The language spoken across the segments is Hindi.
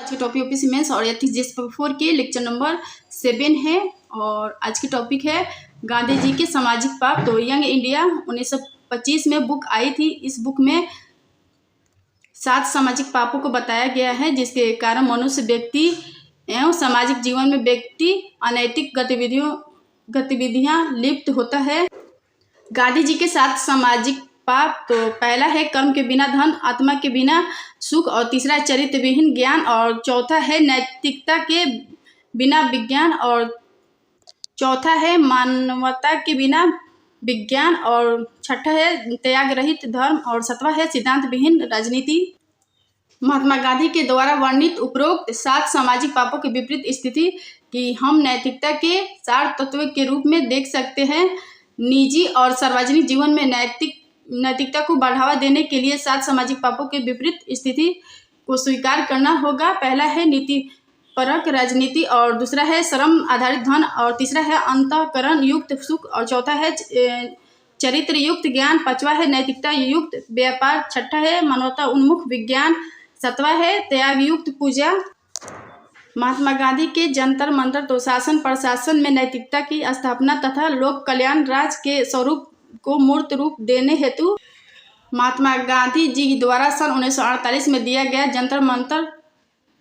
आज के टॉपिक यूपीएससी मेंस और एथिक्स जीएस पेपर 4 के लेक्चर नंबर 7 है और आज की टॉपिक है गांधी जी के सामाजिक पाप। तो यंग इंडिया 1925 में बुक आई थी। इस बुक में 7 सामाजिक पापों को बताया गया है जिसके कारण मनुष्य व्यक्ति एवं सामाजिक जीवन में व्यक्ति अनैतिक गतिविधियां लिप्त होता है। गांधी जी के 7 सामाजिक पाप, तो पहला है कर्म के बिना धन, आत्मा के बिना सुख, और तीसरा चरित्र विहीन ज्ञान, और चौथा है नैतिकता के बिना विज्ञान, और चौथा है मानवता के बिना विज्ञान, और छठा है त्याग रहित धर्म, और सातवां है सिद्धांत विहीन राजनीति। महात्मा गांधी के द्वारा वर्णित उपरोक्त 7 सामाजिक पापों की विपरीत स्थिति की हम नैतिकता के 4 तत्व के रूप में देख सकते हैं। निजी और सार्वजनिक जीवन में नैतिकता को बढ़ावा देने के लिए 7 सामाजिक पापों के विपरीत स्थिति को स्वीकार करना होगा। पहला है नीतिपरक राजनीति, और दूसरा है श्रम आधारित धन, और तीसरा है अंतःकरण युक्त सुख, और चौथा है चरित्र युक्त ज्ञान, पांचवा है नैतिकता युक्त व्यापार, छठा है मानवता उन्मुख विज्ञान, सातवां है त्याग युक्त पूजा। महात्मा गांधी के जंतर मंतर, तो शासन प्रशासन में नैतिकता की स्थापना तथा लोक कल्याण राज के स्वरूप को मूर्त रूप देने हेतु महात्मा गांधी जी द्वारा सन 1948 में दिया गया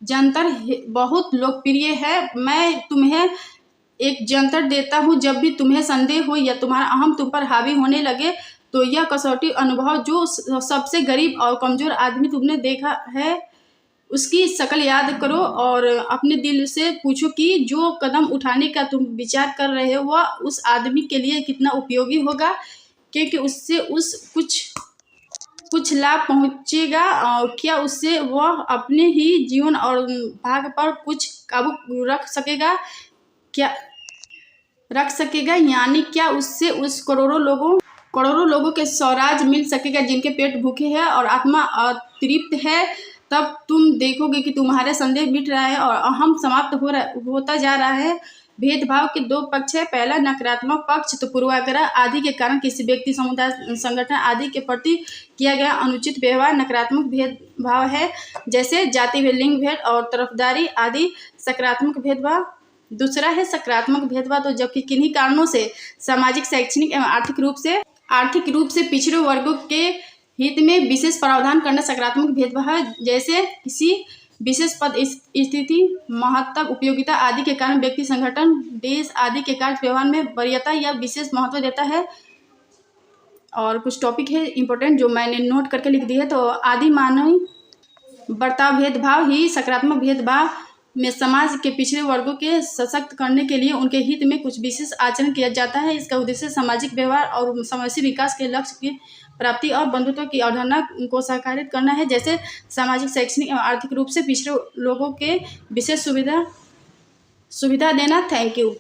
जंतर बहुत लोकप्रिय है। मैं तुम्हें एक जंतर देता हूँ, जब भी तुम्हें संदेह हो या तुम्हारा अहम तुम पर हावी होने लगे तो यह कसौटी अनुभव, जो सबसे गरीब और कमजोर आदमी तुमने देखा है उसकी शक्ल याद करो और अपने दिल से पूछो कि जो कदम उठाने का तुम विचार कर रहे हो वह उस आदमी के लिए कितना उपयोगी होगा, क्योंकि उससे कुछ लाभ पहुंचेगा, और क्या उससे वह अपने ही जीवन और भाग्य पर कुछ काबू रख सकेगा, यानी क्या उससे उस करोड़ों लोगों के स्वराज मिल सकेगा जिनके पेट भूखे हैं और आत्मा अतृप्त है। तब तुम देखोगे कि तुम्हारे संदेह मिट रहा है और अहम समाप्त होता जा रहा है। भेदभाव के 2 पक्ष है। पहला नकारात्मक पक्ष, तो पूर्वाग्रह आदि के कारण किसी व्यक्ति, समुदाय, संगठन आदि के प्रति किया गया अनुचित व्यवहार नकारात्मक भेदभाव है, जैसे जाति भेद, लिंग भेद और तरफदारी आदि सकारात्मक भेदभाव। दूसरा है सकारात्मक भेदभाव, तो जबकि किन्हीं कारणों से सामाजिक, शैक्षणिक एवं आर्थिक रूप से पिछड़े वर्गों के हित में विशेष प्रावधान करना सकारात्मक भेदभाव है, जैसे किसी विशेष पद, स्थिति, महत्व, उपयोगिता आदि के कारण व्यक्ति, संगठन, देश आदि के कार्य व्यवहार में वरीयता या विशेष महत्व देता है। और कुछ टॉपिक है इंपॉर्टेंट जो मैंने नोट करके लिख दी है। तो आदि मानवीय बर्ताव भेदभाव ही सकारात्मक भेदभाव में समाज के पिछड़े वर्गों के सशक्त करने के लिए उनके हित में कुछ विशेष आचरण किया जाता है। इसका उद्देश्य सामाजिक व्यवहार और समावेशी विकास के लक्ष्य की प्राप्ति और बंधुत्व की अवधारणा को साकारित करना है, जैसे सामाजिक, शैक्षणिक एवं आर्थिक रूप से पिछड़े लोगों के विशेष सुविधा देना। Thank you.